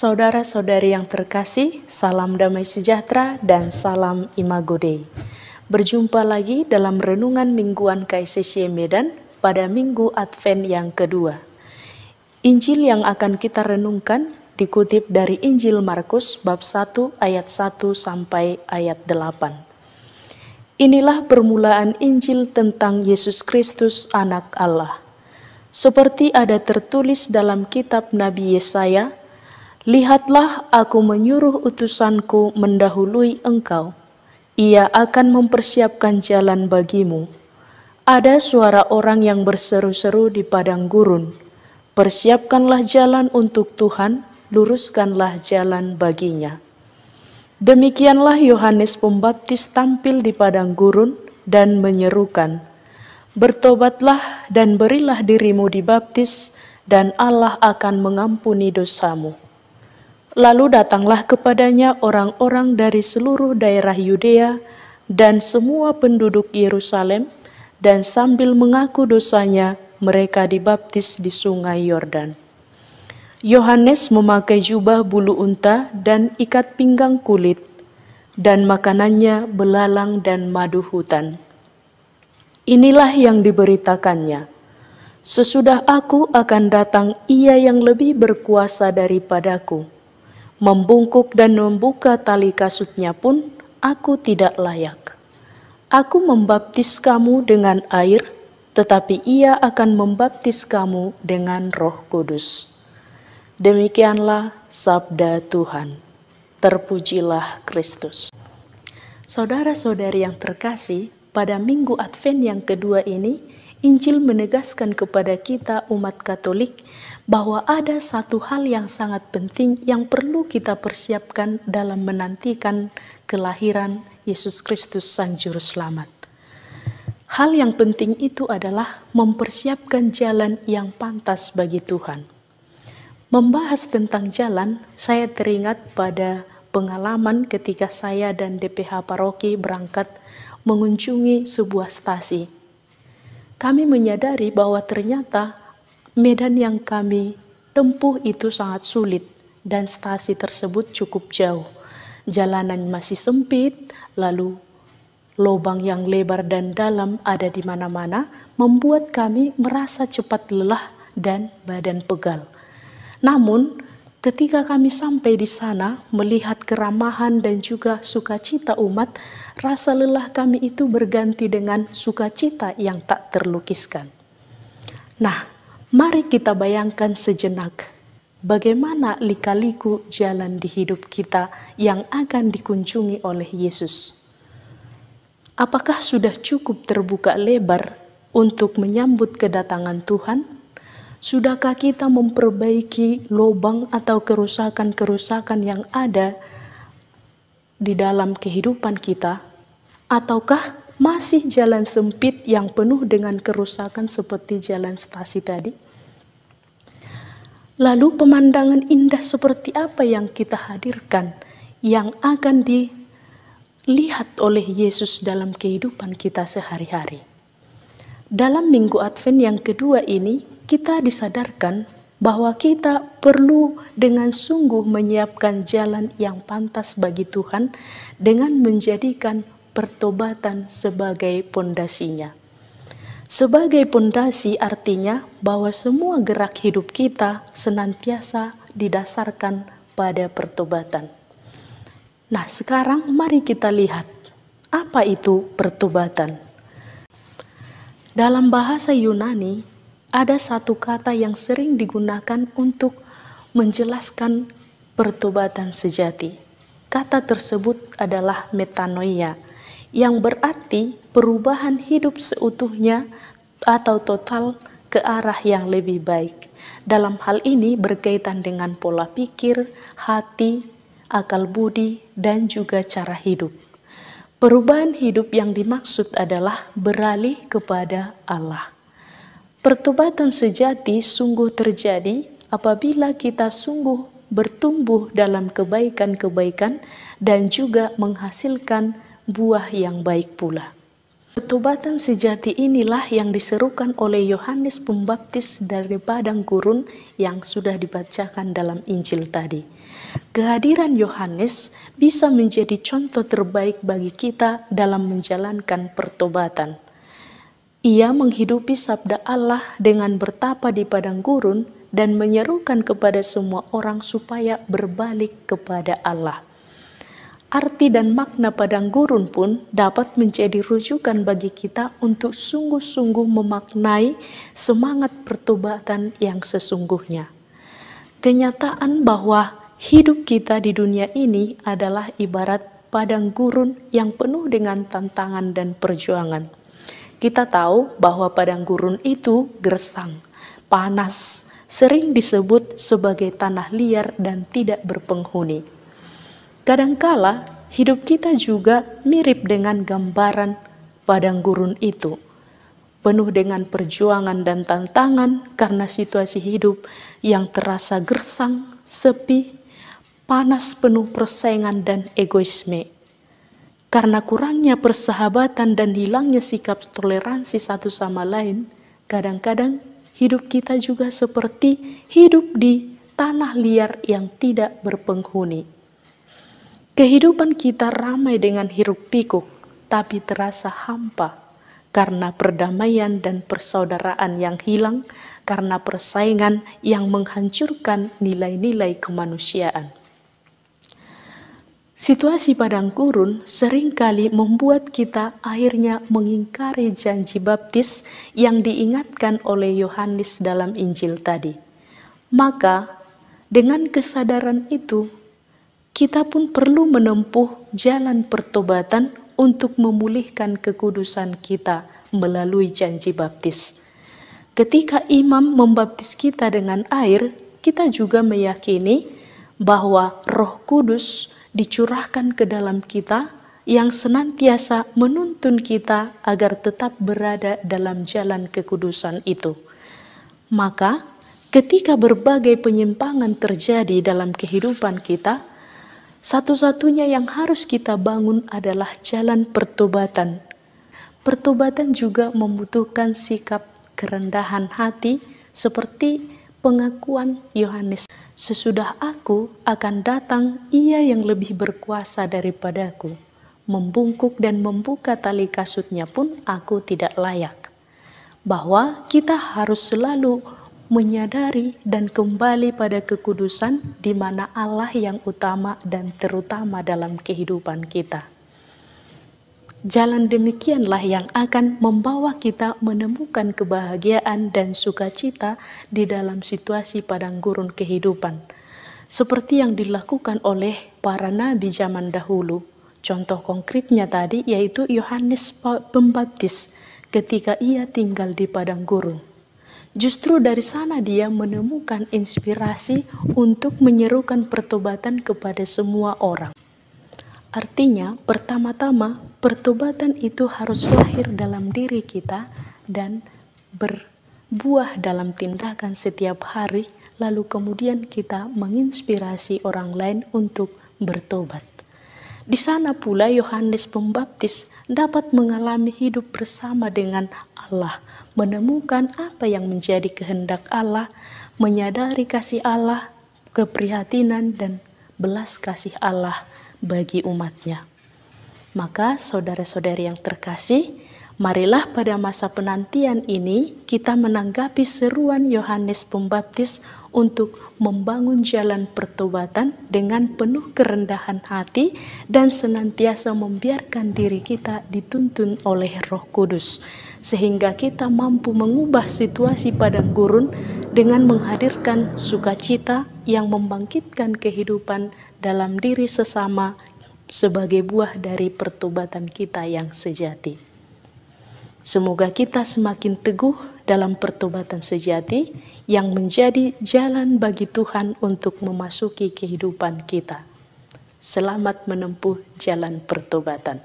Saudara-saudari yang terkasih, salam damai sejahtera dan salam Imago Dei. Berjumpa lagi dalam renungan mingguan KSCC Medan pada Minggu Advent yang kedua. Injil yang akan kita renungkan dikutip dari Injil Markus bab 1 ayat 1 sampai ayat 8. Inilah permulaan Injil tentang Yesus Kristus Anak Allah. Seperti ada tertulis dalam kitab Nabi Yesaya, "Lihatlah, aku menyuruh utusanku mendahului engkau. Ia akan mempersiapkan jalan bagimu." Ada suara orang yang berseru-seru di padang gurun, "Persiapkanlah jalan untuk Tuhan, luruskanlah jalan baginya." Demikianlah Yohanes Pembaptis tampil di padang gurun dan menyerukan, "Bertobatlah dan berilah dirimu dibaptis, dan Allah akan mengampuni dosamu." Lalu datanglah kepadanya orang-orang dari seluruh daerah Yudea dan semua penduduk Yerusalem, dan sambil mengaku dosanya, mereka dibaptis di sungai Yordan. Yohanes memakai jubah bulu unta dan ikat pinggang kulit, dan makanannya belalang dan madu hutan. Inilah yang diberitakannya, "Sesudah aku akan datang Ia yang lebih berkuasa daripadaku. Membungkuk dan membuka tali kasutnya pun aku tidak layak. Aku membaptis kamu dengan air, tetapi Ia akan membaptis kamu dengan Roh Kudus." Demikianlah sabda Tuhan. Terpujilah Kristus. Saudara-saudari yang terkasih, pada Minggu Advent yang kedua ini, Injil menegaskan kepada kita umat Katolik bahwa ada satu hal yang sangat penting yang perlu kita persiapkan dalam menantikan kelahiran Yesus Kristus Sang Juru Selamat. Hal yang penting itu adalah mempersiapkan jalan yang pantas bagi Tuhan. Membahas tentang jalan, saya teringat pada pengalaman ketika saya dan DPH Paroki berangkat mengunjungi sebuah stasi. Kami menyadari bahwa ternyata medan yang kami tempuh itu sangat sulit dan stasi tersebut cukup jauh. Jalanan masih sempit, lalu lubang yang lebar dan dalam ada di mana-mana, membuat kami merasa cepat lelah dan badan pegal. Namun, ketika kami sampai di sana, melihat keramahan dan juga sukacita umat, rasa lelah kami itu berganti dengan sukacita yang tak terlukiskan. Nah, mari kita bayangkan sejenak bagaimana lika-liku jalan di hidup kita yang akan dikunjungi oleh Yesus. Apakah sudah cukup terbuka lebar untuk menyambut kedatangan Tuhan? Sudahkah kita memperbaiki lubang atau kerusakan-kerusakan yang ada di dalam kehidupan kita? Ataukah masih jalan sempit yang penuh dengan kerusakan seperti jalan stasi tadi? Lalu pemandangan indah seperti apa yang kita hadirkan yang akan dilihat oleh Yesus dalam kehidupan kita sehari-hari? Dalam Minggu Advent yang kedua ini, kita disadarkan bahwa kita perlu dengan sungguh menyiapkan jalan yang pantas bagi Tuhan dengan menjadikan pertobatan sebagai pondasinya. Sebagai pondasi artinya bahwa semua gerak hidup kita senantiasa didasarkan pada pertobatan. Nah, sekarang mari kita lihat apa itu pertobatan. Dalam bahasa Yunani, ada satu kata yang sering digunakan untuk menjelaskan pertobatan sejati. Kata tersebut adalah metanoia, yang berarti perubahan hidup seutuhnya atau total ke arah yang lebih baik. Dalam hal ini berkaitan dengan pola pikir, hati, akal budi, dan juga cara hidup. Perubahan hidup yang dimaksud adalah beralih kepada Allah. Pertobatan sejati sungguh terjadi apabila kita sungguh bertumbuh dalam kebaikan-kebaikan dan juga menghasilkan buah yang baik pula. Pertobatan sejati inilah yang diserukan oleh Yohanes Pembaptis dari padang gurun yang sudah dibacakan dalam Injil tadi. Kehadiran Yohanes bisa menjadi contoh terbaik bagi kita dalam menjalankan pertobatan. Ia menghidupi sabda Allah dengan bertapa di padang gurun dan menyerukan kepada semua orang supaya berbalik kepada Allah. Arti dan makna padang gurun pun dapat menjadi rujukan bagi kita untuk sungguh-sungguh memaknai semangat pertobatan yang sesungguhnya. Kenyataan bahwa hidup kita di dunia ini adalah ibarat padang gurun yang penuh dengan tantangan dan perjuangan. Kita tahu bahwa padang gurun itu gersang, panas, sering disebut sebagai tanah liar dan tidak berpenghuni. Kadangkala hidup kita juga mirip dengan gambaran padang gurun itu, penuh dengan perjuangan dan tantangan karena situasi hidup yang terasa gersang, sepi, panas, penuh persaingan dan egoisme. Karena kurangnya persahabatan dan hilangnya sikap toleransi satu sama lain, kadang-kadang hidup kita juga seperti hidup di tanah liar yang tidak berpenghuni. Kehidupan kita ramai dengan hiruk pikuk, tapi terasa hampa karena perdamaian dan persaudaraan yang hilang, karena persaingan yang menghancurkan nilai-nilai kemanusiaan. Situasi padang gurun seringkali membuat kita akhirnya mengingkari janji baptis yang diingatkan oleh Yohanes dalam Injil tadi. Maka, dengan kesadaran itu, kita pun perlu menempuh jalan pertobatan untuk memulihkan kekudusan kita melalui janji baptis. Ketika imam membaptis kita dengan air, kita juga meyakini bahwa Roh Kudus dicurahkan ke dalam kita yang senantiasa menuntun kita agar tetap berada dalam jalan kekudusan itu. Maka, ketika berbagai penyimpangan terjadi dalam kehidupan kita, satu-satunya yang harus kita bangun adalah jalan pertobatan. Pertobatan juga membutuhkan sikap kerendahan hati seperti pengakuan Yohanes. Sesudah aku akan datang ia yang lebih berkuasa daripadaku. Membungkuk dan membuka tali kasutnya pun aku tidak layak. Bahwa kita harus selalu menyadari dan kembali pada kekudusan di mana Allah yang utama dan terutama dalam kehidupan kita. Jalan demikianlah yang akan membawa kita menemukan kebahagiaan dan sukacita di dalam situasi padang gurun kehidupan. Seperti yang dilakukan oleh para nabi zaman dahulu. Contoh konkretnya tadi yaitu Yohanes Pembaptis ketika ia tinggal di padang gurun. Justru dari sana dia menemukan inspirasi untuk menyerukan pertobatan kepada semua orang. Artinya, pertama-tama pertobatan itu harus lahir dalam diri kita dan berbuah dalam tindakan setiap hari, lalu kemudian kita menginspirasi orang lain untuk bertobat. Di sana pula Yohanes Pembaptis dapat mengalami hidup bersama dengan Allah, menemukan apa yang menjadi kehendak Allah, menyadari kasih Allah, keprihatinan dan belas kasih Allah bagi umatnya. Maka saudara-saudari yang terkasih, marilah pada masa penantian ini kita menanggapi seruan Yohanes Pembaptis untuk membangun jalan pertobatan dengan penuh kerendahan hati dan senantiasa membiarkan diri kita dituntun oleh Roh Kudus, sehingga kita mampu mengubah situasi padang gurun dengan menghadirkan sukacita yang membangkitkan kehidupan dalam diri sesama sebagai buah dari pertobatan kita yang sejati. Semoga kita semakin teguh dalam pertobatan sejati yang menjadi jalan bagi Tuhan untuk memasuki kehidupan kita. Selamat menempuh jalan pertobatan.